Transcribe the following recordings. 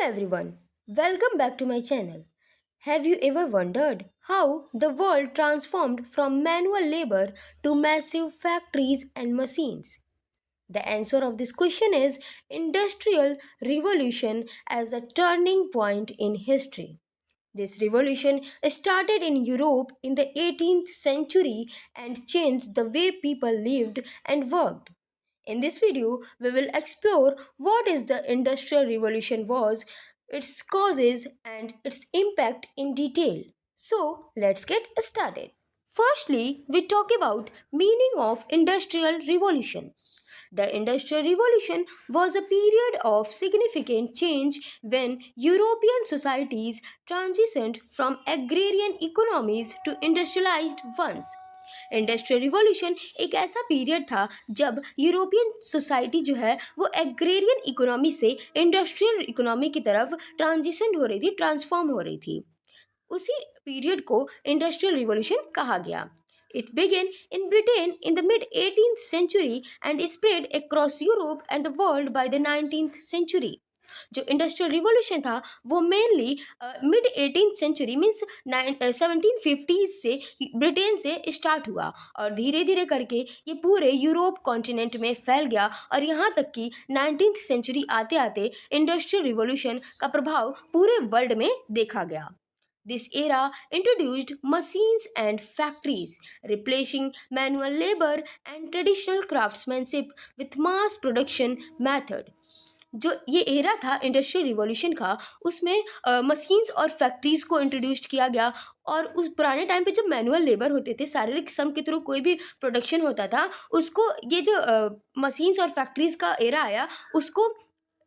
everyone, welcome back to my channel. Have you ever wondered how the world transformed from manual labor to massive factories and machines? The answer of this question is Industrial Revolution as a turning point in history. This revolution started in Europe in the 18th century and changed the way people lived and worked. In this video, we will explore what is the industrial revolution was, its causes and its impact in detail. So, let's get started. Firstly, we talk about meaning of industrial revolution. The Industrial Revolution was a period of significant change when European societies transitioned from agrarian economies to industrialized ones. Industrial revolution एक ऐसा period था जब European society जो है वो agrarian economy से industrial economy की तरफ ट्रांजिशन हो रही थी, ट्रांसफॉर्म हो रही थी। उसी पीरियड को इंडस्ट्रियल रिवॉल्यूशन कहा गया। It began in Britain in the mid 18th century and spread across Europe and the world by the 19th century. जो इंडस्ट्रियल रिवॉल्यूशन था वो mainly mid 18th century means 1750s से Britain से start हुआ और धीरे धीरे करके ये पूरे यूरोप कॉन्टिनेंट में फैल गया और यहाँ तक कि 19th सेंचुरी आते आते इंडस्ट्रियल रिवॉल्यूशन का प्रभाव पूरे वर्ल्ड में देखा गया। This era introduced machines and factories, replacing manual labor and traditional craftsmanship with mass production method. जो ये एरा था इंडस्ट्रियल रिवॉल्यूशन का उसमें मशीन्स और फैक्ट्रीज को इंट्रोड्यूस किया गया और उस पुराने टाइम पे जो मैनुअल लेबर होते थे, शारीरिक श्रम के थ्रू कोई भी प्रोडक्शन होता था उसको ये जो मशीन्स और फैक्ट्रीज का एरा आया उसको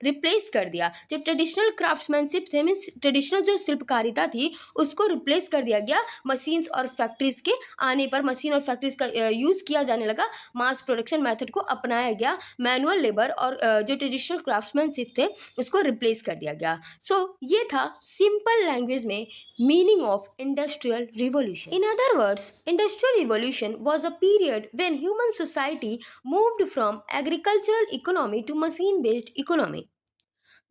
रिप्लेस कर दिया। जो ट्रेडिशनल क्राफ्ट्समैनशिप थे मीन्स ट्रेडिशनल जो शिल्पकारिता थी उसको रिप्लेस कर दिया गया मशीन्स और फैक्ट्रीज के आने पर। मशीन और फैक्ट्रीज का यूज़ किया जाने लगा, मास प्रोडक्शन मेथड को अपनाया गया, मैनुअल लेबर और जो ट्रेडिशनल क्राफ्ट्समैनशिप थे उसको रिप्लेस कर दिया गया। सो ये था सिंपल लैंग्वेज में meaning of industrial revolution. In other words, industrial revolution was a period when human society moved from agricultural economy to machine based economy.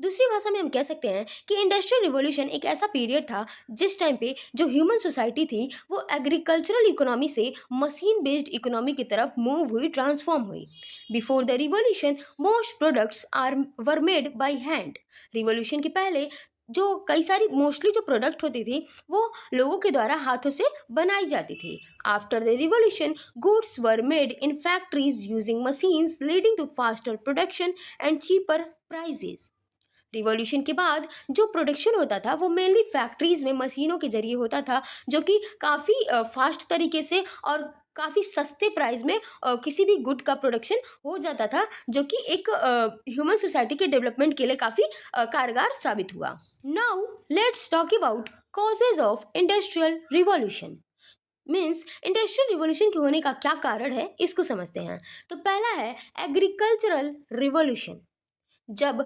दूसरी भाषा में हम कह सकते हैं कि इंडस्ट्रियल रिवॉल्यूशन एक ऐसा पीरियड था जिस टाइम पे जो ह्यूमन सोसाइटी थी वो एग्रीकल्चरल इकोनॉमी से मशीन बेस्ड इकोनॉमी की तरफ मूव हुई, ट्रांसफॉर्म हुई। Before the revolution most products are were made by hand. Revolution के पहले जो कई सारी मोस्टली जो प्रोडक्ट होती थी वो लोगों के द्वारा हाथों से बनाई जाती थी। After the revolution goods were made in factories using machines leading to faster production and cheaper prices. Revolution के बाद जो प्रोडक्शन होता था वो मेनली फैक्ट्रीज में मशीनों के जरिए होता था जो कि काफ़ी फास्ट तरीके से और काफ़ी सस्ते प्राइस में किसी भी गुड का प्रोडक्शन हो जाता था जो कि एक ह्यूमन सोसाइटी के डेवलपमेंट के लिए काफ़ी कारगर साबित हुआ। Now let's talk about causes of industrial revolution. Means industrial revolution के होने का क्या कारण है इसको समझते हैं। तो पहला है एग्रीकल्चरल रिवॉल्यूशन। जब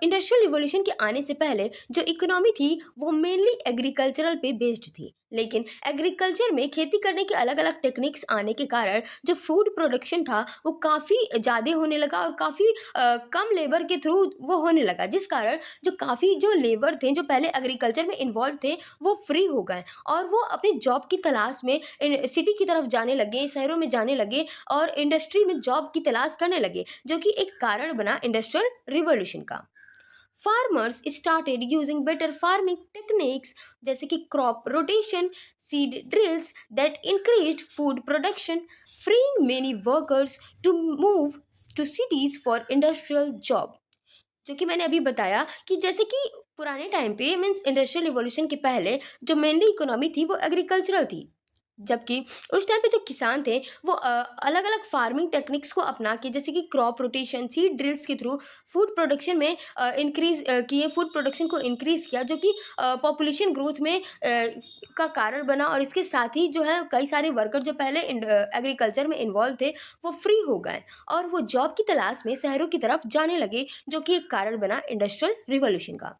इंडस्ट्रियल रिवॉल्यूशन के आने से पहले जो इकोनॉमी थी वो मेनली एग्रीकल्चरल पे बेस्ड थी, लेकिन एग्रीकल्चर में खेती करने के अलग अलग टेक्निक्स आने के कारण जो फूड प्रोडक्शन था वो काफ़ी ज़्यादा होने लगा और काफ़ी कम लेबर के थ्रू वो होने लगा, जिस कारण जो काफ़ी जो लेबर थे जो पहले एग्रीकल्चर में इन्वॉल्व थे वो फ्री हो गए और वो अपनी जॉब की तलाश में सिटी की तरफ जाने लगे, शहरों में जाने लगे और इंडस्ट्री में जॉब की तलाश करने लगे, जो कि एक कारण बना इंडस्ट्रियल रिवॉल्यूशन का। Farmers started using better farming techniques जैसे कि crop rotation, seed drills that increased food production, freeing many workers to move to cities for industrial job. जो कि मैंने अभी बताया कि जैसे कि पुराने टाइम पे मीन्स इंडस्ट्रियल रिवॉल्यूशन के पहले जो मेनली इकोनॉमी थी वो एग्रीकल्चरल थी, जबकि उस टाइम पे जो किसान थे वो अलग अलग फार्मिंग टेक्निक्स को अपना के जैसे कि क्रॉप रोटेशन, सीड ड्रिल्स के थ्रू फूड प्रोडक्शन में इंक्रीज किए, फूड प्रोडक्शन को इंक्रीज किया जो कि पॉपुलेशन ग्रोथ में का कारण बना और इसके साथ ही जो है कई सारे वर्कर जो पहले एग्रीकल्चर में इन्वॉल्व थे वो फ्री हो गए और वो जॉब की तलाश में शहरों की तरफ जाने लगे, जो कि एक कारण बना इंडस्ट्रियल रिवॉल्यूशन का।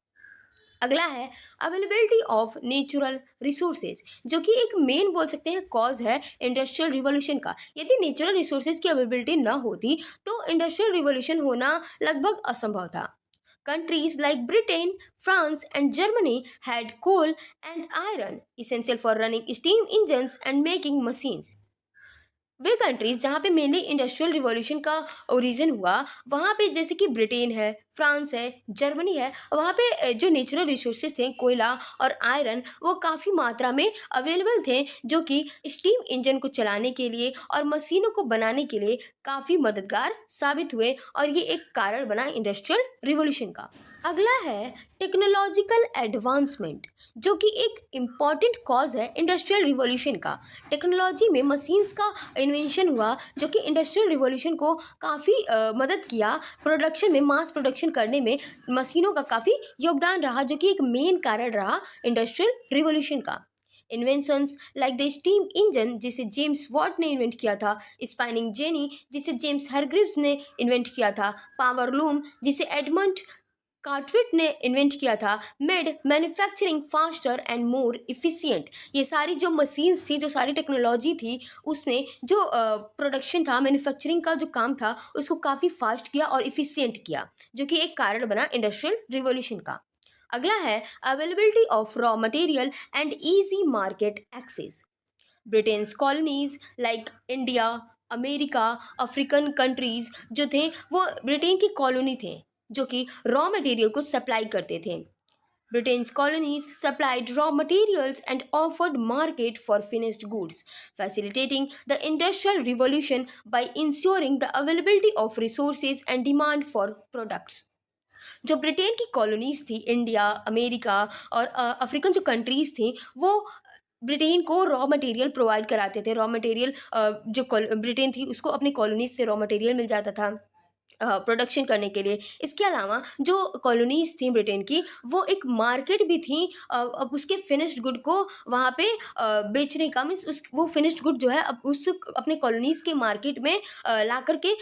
अगला है अवेलेबिलिटी ऑफ नेचुरल रिसोर्सेज, जो कि एक मेन बोल सकते हैं कॉज है इंडस्ट्रियल रिवॉल्यूशन का। यदि नेचुरल रिसोर्सेज की अवेलेबिलिटी न होती तो इंडस्ट्रियल रिवॉल्यूशन होना लगभग असंभव था। Countries like Britain, France, and Germany had coal and iron, essential for running steam engines and making machines. Way countries जहाँ पे मेनली इंडस्ट्रियल रिवॉल्यूशन का ओरिजिन हुआ, वहाँ पे जैसे कि ब्रिटेन है, फ्रांस है, जर्मनी है, वहाँ पे जो नेचुरल रिसोर्सेज थे, कोयला और आयरन, वो काफ़ी मात्रा में अवेलेबल थे, जो कि स्टीम इंजन को चलाने के लिए और मशीनों को बनाने के लिए काफ़ी मददगार साबित हुए, और ये एक कारण बना इंडस्ट्रियल रिवॉल्यूशन का। अगला है टेक्नोलॉजिकल एडवांसमेंट, जो कि एक इम्पॉर्टेंट कॉज है इंडस्ट्रियल रिवॉल्यूशन का। टेक्नोलॉजी में मशीन्स का इन्वेंशन हुआ, जो कि इंडस्ट्रियल रिवॉल्यूशन को काफ़ी मदद किया, प्रोडक्शन में मास प्रोडक्शन करने में मशीनों का काफ़ी योगदान रहा, जो कि एक मेन कारण रहा इंडस्ट्रियल रिवॉल्यूशन का। Inventions like the steam engine, जिसे जेम्स वॉट ने इन्वेंट किया था, स्पाइनिंग जेनी, जिसे जेम्स हरग्रीव्स ने इन्वेंट किया था, पावर लूम, जिसे एडमंड कार्टरिट ने इन्वेंट किया था, made manufacturing faster and more efficient. ये सारी जो मशीन्स थी, जो सारी टेक्नोलॉजी थी, उसने जो प्रोडक्शन था, मैन्युफैक्चरिंग का जो काम था, उसको काफ़ी फास्ट किया और इफिशिएंट किया, जो कि एक कारण बना इंडस्ट्रियल रिवॉल्यूशन का। अगला है availability of raw material and easy market access. Britain's colonies like India, America, African countries जो थे, वो ब्रिटेन की कॉलोनी थे, जो कि रॉ मटेरियल को सप्लाई करते थे। Britain's colonies supplied raw materials and offered market for finished goods, facilitating the Industrial Revolution by ensuring the availability of resources and demand for products. जो ब्रिटेन की colonies थी, India, America और African जो countries थी, वो Britain को raw material provide कराते थे। रॉ मटेरियल जो ब्रिटेन थी, उसको अपनी कॉलोनीज से रॉ मटेरियल मिल जाता था प्रोडक्शन करने के लिए। इसके अलावा जो कॉलोनीज़ थी ब्रिटेन की, वो एक मार्केट भी थी अब उसके फिनिश्ड गुड को वहाँ पे बेचने का, मीन्स उस वो फिनिश्ड गुड जो है अब उस अपने कॉलोनीज़ के मार्केट में ला कर के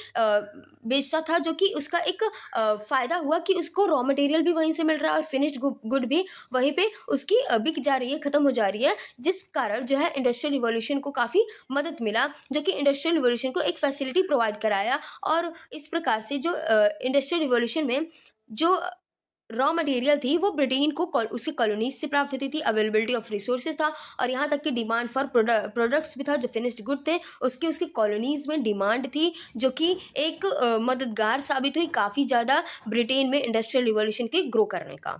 बेचता था, जो कि उसका एक फ़ायदा हुआ कि उसको रॉ मटेरियल भी वहीं से मिल रहा है और फिनिश्ड गुड भी वहीं पे उसकी बिक जा रही है, ख़त्म हो जा रही है, जिस कारण जो है इंडस्ट्रियल रिवॉल्यूशन को काफ़ी मदद मिला, जो कि इंडस्ट्रियल रिवॉल्यूशन को एक फैसिलिटी प्रोवाइड कराया। और इस प्रकार से जो इंडस्ट्रियल रिवॉल्यूशन में जो रॉ मटेरियल थी, वो ब्रिटेन को उसकी कॉलोनीज से प्राप्त होती थी, अवेलेबिलिटी ऑफ रिसोर्सेज था, और यहाँ तक कि डिमांड फॉर प्रोडक्ट्स भी था, जो फिनिश्ड गुड थे उसकी कॉलोनीज में डिमांड थी, जो कि एक मददगार साबित हुई काफ़ी ज़्यादा ब्रिटेन में इंडस्ट्रियल रिवॉल्यूशन के ग्रो करने का।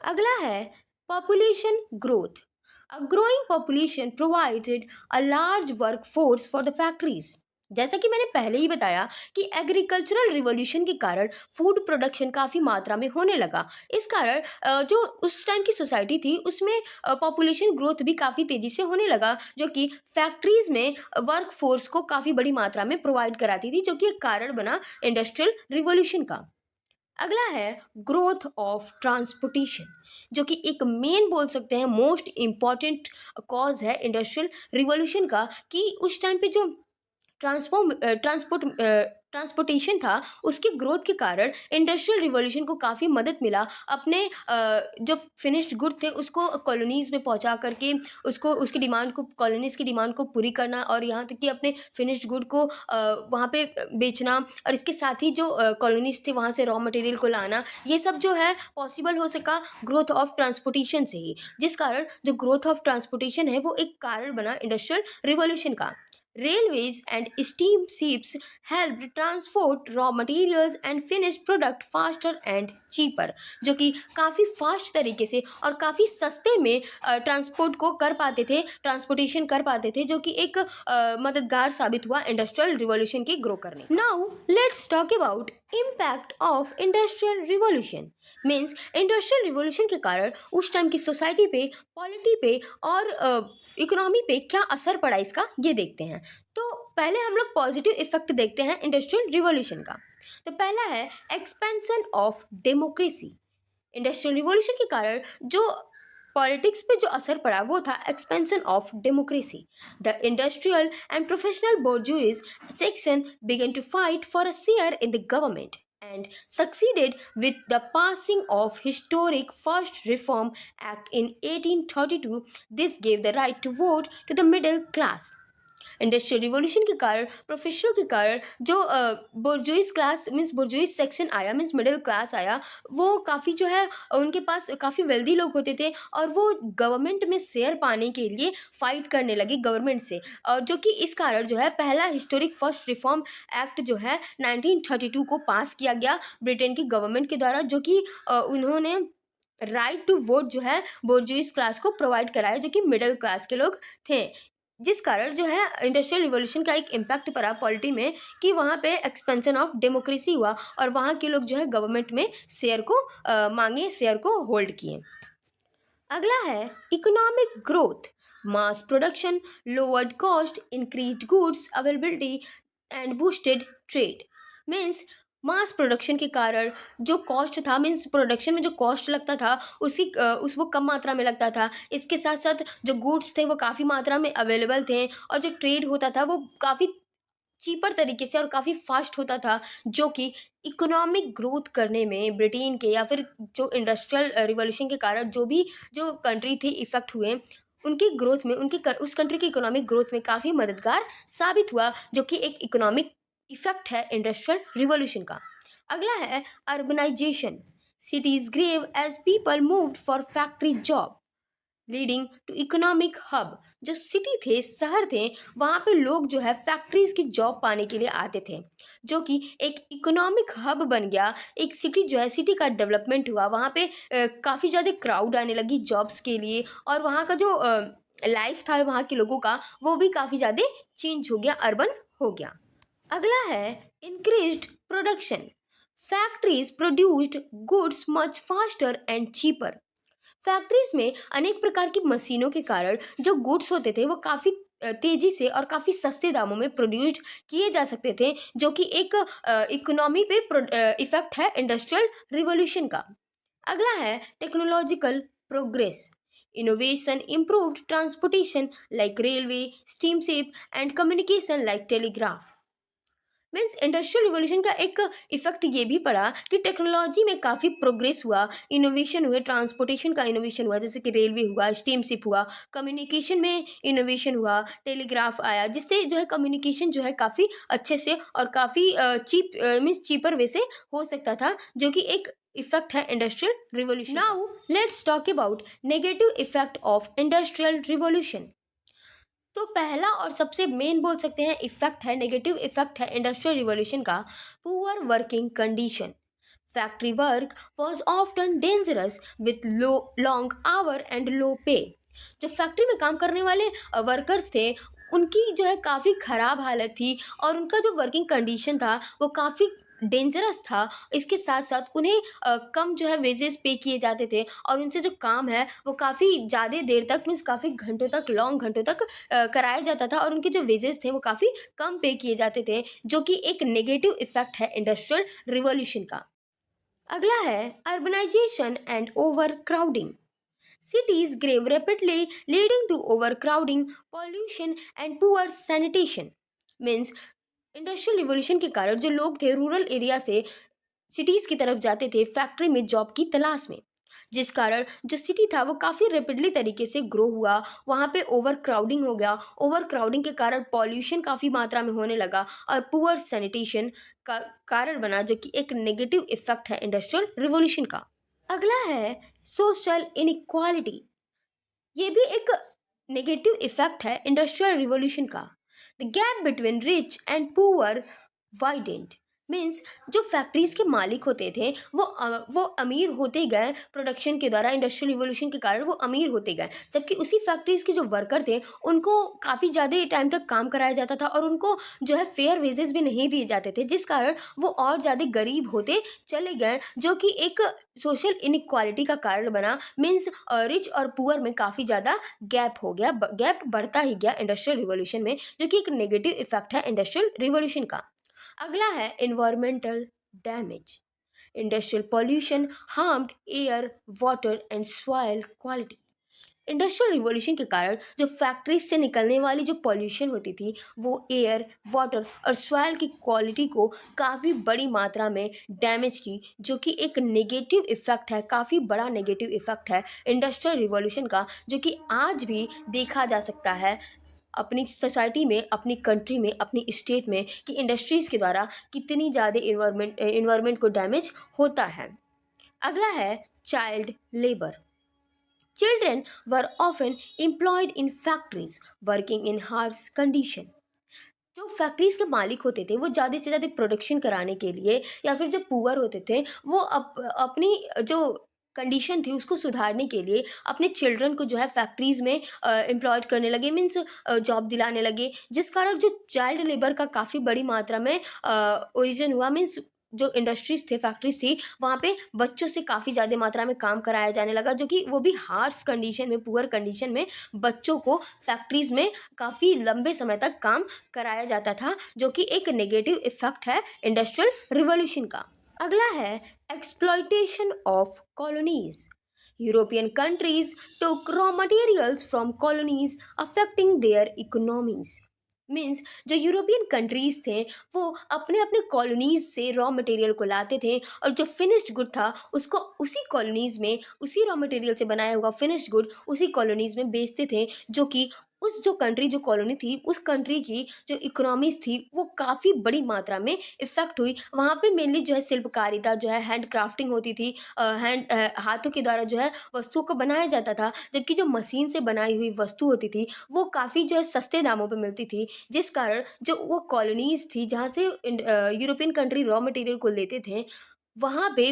अगला है population growth. A growing population provided a large work force for the factories. जैसा कि मैंने पहले ही बताया कि एग्रीकल्चरल रिवॉल्यूशन के कारण फूड प्रोडक्शन काफ़ी मात्रा में होने लगा। इस कारण जो उस टाइम की सोसाइटी थी, उसमें पॉपुलेशन ग्रोथ भी काफ़ी तेज़ी से होने लगा, जो कि फैक्ट्रीज में वर्क फोर्स को काफ़ी बड़ी मात्रा में प्रोवाइड कराती थी, जो कि एक कारण बना इंडस्ट्रियल रिवॉल्यूशन का। अगला है ग्रोथ ऑफ ट्रांसपोर्टेशन, जो कि एक मेन बोल सकते हैं मोस्ट इम्पॉर्टेंट कॉज है इंडस्ट्रियल रिवॉल्यूशन का, कि उस टाइम पे जो ट्रांसपोर्टेशन था, उसकी ग्रोथ के कारण इंडस्ट्रियल रिवॉल्यूशन को काफ़ी मदद मिला अपने जो फिनिश्ड गुड थे उसको कॉलोनीज़ में पहुंचा करके उसको उसकी डिमांड को कॉलोनीज़ की डिमांड को पूरी करना, और यहाँ तक कि अपने फिनिश्ड गुड को वहाँ पे बेचना, और इसके साथ ही जो कॉलोनीज़ थे वहाँ से रॉ मटेरियल को लाना, ये सब जो है पॉसिबल हो सका ग्रोथ ऑफ ट्रांसपोर्टेशन से ही, जिस कारण जो ग्रोथ ऑफ ट्रांसपोर्टेशन है वो एक कारण बना इंडस्ट्रियल रिवॉल्यूशन का। Railways and steamships helped transport raw materials and finished product faster and cheaper, जो कि काफ़ी फास्ट तरीके से और काफ़ी सस्ते में ट्रांसपोर्ट को कर पाते थे, ट्रांसपोर्टेशन कर पाते थे, जो कि एक मददगार साबित हुआ इंडस्ट्रियल रिवॉल्यूशन के ग्रो करने। Now let's talk about impact of industrial revolution. Means industrial revolution के कारण उस टाइम की सोसाइटी पे, पॉलिटी पे और इकोनॉमी पे क्या असर पड़ा इसका, ये देखते हैं। तो पहले हम लोग पॉजिटिव इफेक्ट देखते हैं इंडस्ट्रियल रिवॉल्यूशन का। तो पहला है expansion of democracy. Industrial revolution के कारण जो पॉलिटिक्स पे जो असर पड़ा वो था expansion of democracy. The industrial and professional bourgeois section began to fight for a share in the government and succeeded with the passing of historic First Reform Act in 1832. This gave the right to vote to the middle class. Industrial revolution के कारण, professional के कारण जो बुर्जुइस class means बुर्जुइस section आया, means middle class आया, वो काफ़ी जो है उनके पास काफ़ी वेल्दी लोग होते थे और वो गवर्नमेंट में शेयर पाने के लिए फाइट करने लगे गवर्नमेंट से। और जो कि इस कारण जो है पहला हिस्टोरिक फर्स्ट रिफॉर्म एक्ट जो है 1932 को पास किया गया ब्रिटेन की गवर्नमेंट के द्वारा, जो कि उन्होंने राइट टू वोट जो है बोर्जुइस क्लास को प्रोवाइड कराया, जो कि मिडिल क्लास के लोग थे। जिस कारण जो है इंडस्ट्रियल रिवॉल्यूशन का एक इम्पैक्ट पड़ा पॉलिटी में कि वहाँ पे एक्सपेंशन ऑफ डेमोक्रेसी हुआ और वहाँ के लोग जो है गवर्नमेंट में शेयर को मांगे, शेयर को होल्ड किए। अगला है economic growth, mass production, lowered cost, increased goods availability and boosted trade. Means mass production के कारण जो कॉस्ट था, मीन्स प्रोडक्शन में जो कॉस्ट लगता था उस वो कम मात्रा में लगता था। इसके साथ साथ जो गुड्स थे वो काफ़ी मात्रा में अवेलेबल थे और जो ट्रेड होता था वो काफ़ी चीपर तरीके से और काफ़ी फास्ट होता था, जो कि इकोनॉमिक ग्रोथ करने में ब्रिटेन के या फिर जो इंडस्ट्रियल रिवॉल्यूशन के कारण जो भी जो कंट्री थे इफ़ेक्ट हुए, उनकी ग्रोथ में उस कंट्री की इकोनॉमिक ग्रोथ में काफ़ी मददगार साबित हुआ, जो कि एक इकोनॉमिक इफ़ेक्ट है इंडस्ट्रियल रिवॉल्यूशन का। अगला है urbanization, cities grew as people moved for factory job leading to economic hub. जो सिटी थे, शहर थे, वहाँ पे लोग जो है फैक्ट्रीज की जॉब पाने के लिए आते थे, जो कि एक इकोनॉमिक हब बन गया। एक सिटी जो है, सिटी का डेवलपमेंट हुआ, वहाँ पे काफ़ी ज़्यादा क्राउड आने लगी जॉब्स के लिए और वहाँ का जो लाइफ था वहाँ के लोगों का वो भी काफ़ी ज़्यादा चेंज हो गया, अर्बन हो गया। अगला है increased production, factories produced goods much faster and cheaper. Factories में अनेक प्रकार की मशीनों के कारण जो गुड्स होते थे वो काफ़ी तेजी से और काफ़ी सस्ते दामों में प्रोड्यूस्ड किए जा सकते थे, जो कि एक इकोनॉमी पे इफेक्ट है इंडस्ट्रियल रिवॉल्यूशन का। अगला है technological progress, innovation improved transportation like railway, steam ship and communication like telegraph. Means industrial revolution का एक इफेक्ट ये भी पड़ा कि टेक्नोलॉजी में काफ़ी प्रोग्रेस हुआ, इनोवेशन हुए, ट्रांसपोर्टेशन का इनोवेशन हुआ, जैसे कि रेलवे हुआ, स्टीमशिप हुआ, कम्युनिकेशन में इनोवेशन हुआ, टेलीग्राफ आया, जिससे जो है कम्युनिकेशन जो है काफ़ी अच्छे से और काफ़ी चीप मीन्स चीपर वे से हो सकता था, जो कि एक इफेक्ट है industrial revolution. Now let's talk about negative effect of industrial revolution. तो पहला और सबसे मेन बोल सकते हैं इफेक्ट है, नेगेटिव इफेक्ट है इंडस्ट्रियल रिवॉल्यूशन का, poor working condition. Factory work was often dangerous with low long our and low पे। जो फैक्ट्री में काम करने वाले वर्कर्स थे, उनकी जो है काफ़ी ख़राब हालत थी और उनका जो वर्किंग कंडीशन था वो काफ़ी डेंजरस था। इसके साथ साथ उन्हें कम जो है वेजेस पे किए जाते थे और उनसे जो काम है वो काफ़ी ज़्यादा देर तक मीन्स काफ़ी घंटों तक, लॉन्ग घंटों तक कराया जाता था और उनके जो वेजेस थे वो काफ़ी कम पे किए जाते थे, जो कि एक नेगेटिव इफेक्ट है इंडस्ट्रियल रिवॉल्यूशन का। अगला है urbanization and over crowding, cities grew rapidly leading to overcrowding, pollution and poor sanitation। Means industrial revolution के कारण जो लोग थे रूरल एरिया से सिटीज़ की तरफ जाते थे फैक्ट्री में जॉब की तलाश में, जिस कारण जो सिटी था वो काफ़ी रेपिडली तरीके से ग्रो हुआ। वहाँ पे ओवर क्राउडिंग हो गया, ओवर क्राउडिंग के कारण पॉल्यूशन काफ़ी मात्रा में होने लगा और पुअर सैनिटेशन का कारण बना, जो कि एक नेगेटिव इफेक्ट है इंडस्ट्रियल रिवॉल्यूशन का। अगला है सोशल इनइक्वालिटी, ये भी एक नेगेटिव इफेक्ट है इंडस्ट्रियल रिवॉल्यूशन का। The gap between rich and poor widened. Means जो फैक्ट्रीज के मालिक होते थे वो अमीर होते गए प्रोडक्शन के द्वारा, इंडस्ट्रियल रिवॉल्यूशन के कारण वो अमीर होते गए, जबकि उसी फैक्ट्रीज के जो वर्कर थे उनको काफ़ी ज़्यादा टाइम तक काम कराया जाता था और उनको जो है फेयर वेजेस भी नहीं दिए जाते थे, जिस कारण वो और ज़्यादा गरीब होते चले गए, जो कि एक सोशल इनइक्वालिटी का कारण बना। मीन्स रिच और पुअर में काफ़ी ज़्यादा गैप हो गया, गैप बढ़ता ही गया इंडस्ट्रियल रिवॉल्यूशन में, जो कि एक नेगेटिव इफेक्ट है इंडस्ट्रियल रिवॉल्यूशन का। अगला है environmental damage, industrial pollution harmed air, water and soil quality. Industrial revolution के कारण जो फैक्ट्रीज से निकलने वाली जो पॉल्यूशन होती थी वो एयर, वाटर और सॉइल की क्वालिटी को काफ़ी बड़ी मात्रा में डैमेज की, जो कि एक नेगेटिव इफेक्ट है, काफ़ी बड़ा नेगेटिव इफेक्ट है इंडस्ट्रियल रिवॉल्यूशन का, जो कि आज भी देखा जा सकता है। अपनी सोसाइटी में, अपनी कंट्री में, अपनी स्टेट में कि इंडस्ट्रीज़ के द्वारा कितनी ज़्यादा इन्वायरमेंट को डैमेज होता है। अगला है child labour. Children were often employed in factories, working in harsh condition. जो फैक्ट्रीज के मालिक होते थे वो ज़्यादा से ज़्यादा प्रोडक्शन कराने के लिए या फिर जो पुअर होते थे वो अपनी जो कंडीशन थी उसको सुधारने के लिए अपने चिल्ड्रन को जो है फैक्ट्रीज में एम्प्लॉयड करने लगे, मीन्स जॉब दिलाने लगे, जिस कारण जो चाइल्ड लेबर का काफ़ी बड़ी मात्रा में ओरिजिन हुआ। मीन्स जो इंडस्ट्रीज थे, फैक्ट्रीज थी, वहाँ पे बच्चों से काफ़ी ज़्यादा मात्रा में काम कराया जाने लगा, जो कि वो भी हार्श कंडीशन में, पुअर कंडीशन में बच्चों को फैक्ट्रीज में काफ़ी लंबे समय तक काम कराया जाता था, जो कि एक नेगेटिव इफेक्ट है इंडस्ट्रियल रिवॉल्यूशन का। अगला है exploitation of colonies. European countries took raw materials from colonies affecting their economies। Means जो यूरोपियन कंट्रीज थे वो अपने अपने कॉलोनीज से रॉ मटेरियल को लाते थे और जो फिनिश्ड गुड था उसको उसी कॉलोनीज में, उसी रॉ मटेरियल से बनाया हुआ फिनिश्ड गुड उसी कॉलोनीज में बेचते थे, जो कि उस जो कंट्री, जो कॉलोनी थी, उस कंट्री की जो इकोनॉमीज थी वो काफ़ी बड़ी मात्रा में इफ़ेक्ट हुई। वहाँ पे मेनली जो है शिल्पकारिता, जो है हैंड क्राफ्टिंग होती थी, हाथों के द्वारा जो है वस्तुओं को बनाया जाता था, जबकि जो मशीन से बनाई हुई वस्तु होती थी वो काफ़ी जो है सस्ते दामों पे मिलती थी, जिस कारण जो वो कॉलोनीज़ थी जहाँ से यूरोपियन कंट्री रॉ मटेरियल को लेते थे, वहाँ पे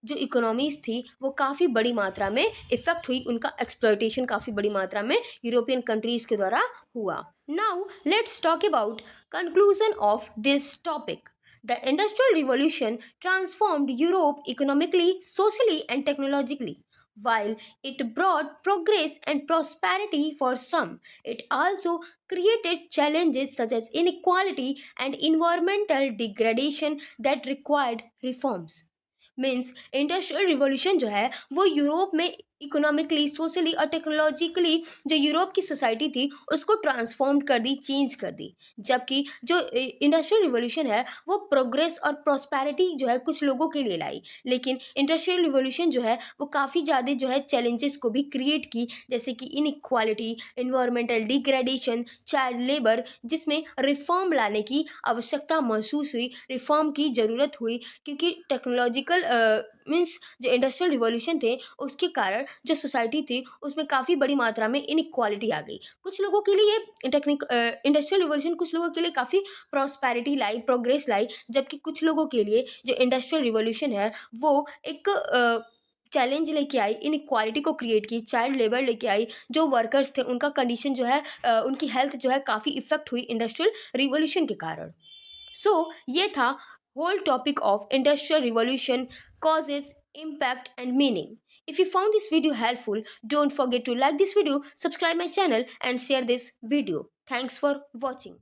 जो इकोनॉमीज़ थी वो काफ़ी बड़ी मात्रा में इफ़ेक्ट हुई, उनका एक्सप्लॉइटेशन काफ़ी बड़ी मात्रा में यूरोपियन कंट्रीज़ के द्वारा हुआ। Now let's talk about conclusion of this topic. The Industrial Revolution transformed Europe economically, socially, and technologically. While it brought progress and prosperity for some, it also created challenges such as inequality and environmental degradation that required reforms. Means industrial revolution जो है वो Europe में economically, socially और technologically जो Europe की society थी उसको transform कर दी, चेंज कर दी। जबकि जो इंडस्ट्रियल रिवॉल्यूशन है वो प्रोग्रेस और प्रॉस्पेरिटी जो है कुछ लोगों के लिए लाई, लेकिन इंडस्ट्रियल रिवॉल्यूशन जो है वो काफ़ी ज़्यादा जो है चैलेंजेस को भी क्रिएट की, जैसे कि inequality, environmental degradation, child labour, जिसमें रिफॉर्म लाने की आवश्यकता महसूस हुई, रिफॉर्म की ज़रूरत हुई, क्योंकि टेक्नोलॉजिकल मीन्स जो इंडस्ट्रियल रिवॉल्यूशन थे उसके कारण जो सोसाइटी थी उसमें काफ़ी बड़ी मात्रा में इनइक्वालिटी आ गई। कुछ लोगों के लिए इंडस्ट्रियल रिवॉल्यूशन कुछ लोगों के लिए काफ़ी प्रॉस्पेरिटी लाई, प्रोग्रेस लाई, जबकि कुछ लोगों के लिए जो इंडस्ट्रियल रिवॉल्यूशन है वो एक चैलेंज लेके आई, इनइक्वालिटी को क्रिएट की, चाइल्ड लेबर लेके आई, जो वर्कर्स थे उनका कंडीशन जो है उनकी हेल्थ जो है काफ़ी इफ़ेक्ट हुई इंडस्ट्रियल रिवॉल्यूशन के कारण। सो ये था whole topic of industrial revolution, causes, impact and meaning. If you found this video helpful, don't forget to like this video, subscribe my channel and share this video. Thanks for watching.